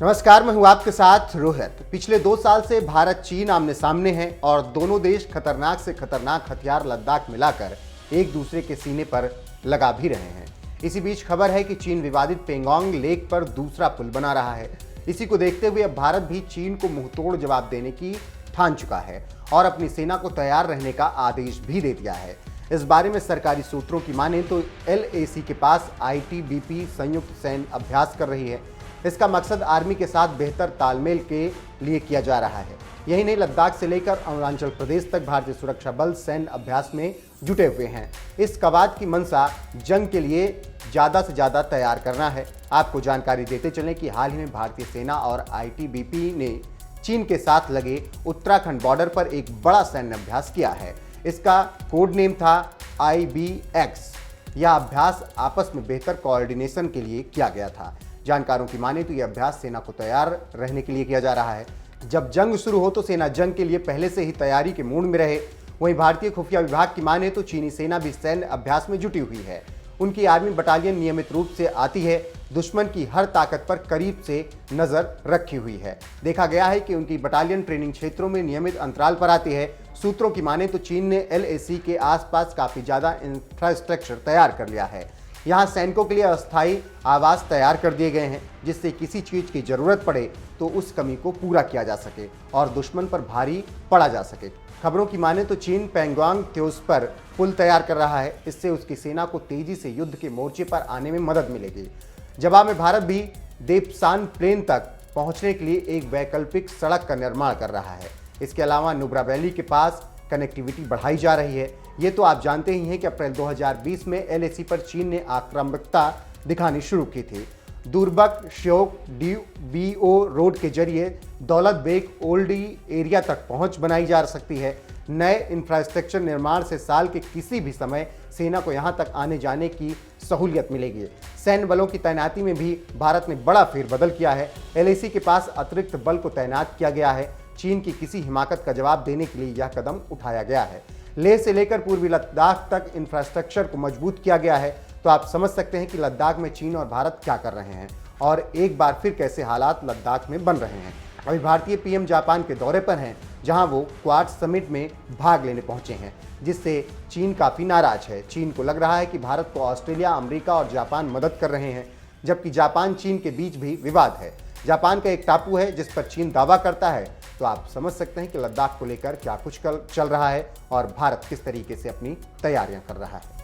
नमस्कार, मैं हूं आपके साथ रोहित। पिछले 2 साल से भारत चीन आमने सामने हैं और दोनों देश खतरनाक से खतरनाक हथियार लद्दाख मिलाकर एक दूसरे के सीने पर लगा भी रहे हैं। इसी बीच खबर है कि चीन विवादित पेंगोंग लेक पर दूसरा पुल बना रहा है। इसी को देखते हुए अब भारत भी चीन को मुंहतोड़ जवाब देने की ठान चुका है और अपनी सेना को तैयार रहने का आदेश भी दे दिया है। इस बारे में सरकारी सूत्रों की माने तो LAC के पास ITBP संयुक्त सैन्य अभ्यास कर रही है। इसका मकसद आर्मी के साथ बेहतर तालमेल के लिए किया जा रहा है। यही नहीं, लद्दाख से लेकर अरुणाचल प्रदेश तक भारतीय सुरक्षा बल सैन्य अभ्यास में जुटे हुए हैं। इस कवाद की मंशा जंग के लिए ज़्यादा से ज़्यादा तैयार करना है। आपको जानकारी देते चलें कि हाल ही में भारतीय सेना और ITBP ने चीन के साथ लगे उत्तराखंड बॉर्डर पर एक बड़ा सैन्य अभ्यास किया है। इसका कोड नेम था IBX। यह अभ्यास आपस में बेहतर कोऑर्डिनेशन के लिए किया गया था। जानकारों की माने तो यह अभ्यास सेना को तैयार रहने के लिए किया जा रहा है। जब जंग शुरू हो तो सेना जंग के लिए पहले से ही तैयारी के मूड में रहे। वहीं भारतीय खुफिया विभाग की माने तो चीनी सेना भी सैन्य अभ्यास में जुटी हुई है। उनकी आर्मी बटालियन नियमित रूप से आती है, दुश्मन की हर ताकत पर करीब से नजर रखी हुई है। देखा गया है कि उनकी बटालियन ट्रेनिंग क्षेत्रों में नियमित अंतराल पर आती है। सूत्रों की माने तो चीन ने LAC के आसपास काफी ज्यादा इंफ्रास्ट्रक्चर तैयार कर लिया है। यहाँ सैनिकों के लिए अस्थायी आवास तैयार कर दिए गए हैं, जिससे किसी चीज की जरूरत पड़े तो उस कमी को पूरा किया जा सके और दुश्मन पर भारी पड़ा जा सके। खबरों की माने तो चीन पेंगोंग त्योस पर पुल तैयार कर रहा है। इससे उसकी सेना को तेजी से युद्ध के मोर्चे पर आने में मदद मिलेगी। जवाब में भारत भी देपसान प्लेन तक पहुंचने के लिए एक वैकल्पिक सड़क का निर्माण कर रहा है। इसके अलावा नुब्रा वैली के पास कनेक्टिविटी बढ़ाई जा रही है। ये तो आप जानते ही हैं कि अप्रैल 2020 में LAC पर चीन ने आक्रामकता दिखानी शुरू की थी। दुर्बक श्योक DBO रोड के जरिए दौलत बेग ओल्डी एरिया तक पहुंच बनाई जा सकती है। नए इंफ्रास्ट्रक्चर निर्माण से साल के किसी भी समय सेना को यहां तक आने जाने की सहूलियत मिलेगी। सैन्य बलों की तैनाती में भी भारत ने बड़ा फेरबदल किया है। LAC के पास अतिरिक्त बल को तैनात किया गया है। चीन की किसी हिमाकत का जवाब देने के लिए यह कदम उठाया गया है। लेह से लेकर पूर्वी लद्दाख तक इंफ्रास्ट्रक्चर को मजबूत किया गया है। तो आप समझ सकते हैं कि लद्दाख में चीन और भारत क्या कर रहे हैं और एक बार फिर कैसे हालात लद्दाख में बन रहे हैं। अभी भारतीय PM जापान के दौरे पर हैं, जहां वो क्वाड समिट में भाग लेने पहुंचे हैं, जिससे चीन काफ़ी नाराज है। चीन को लग रहा है कि भारत को ऑस्ट्रेलिया, अमेरिका और जापान मदद कर रहे हैं, जबकि जापान चीन के बीच भी विवाद है। जापान का एक टापू है जिस पर चीन दावा करता है। तो आप समझ सकते हैं कि लद्दाख को लेकर क्या कुछ चल रहा है और भारत किस तरीके से अपनी तैयारियां कर रहा है।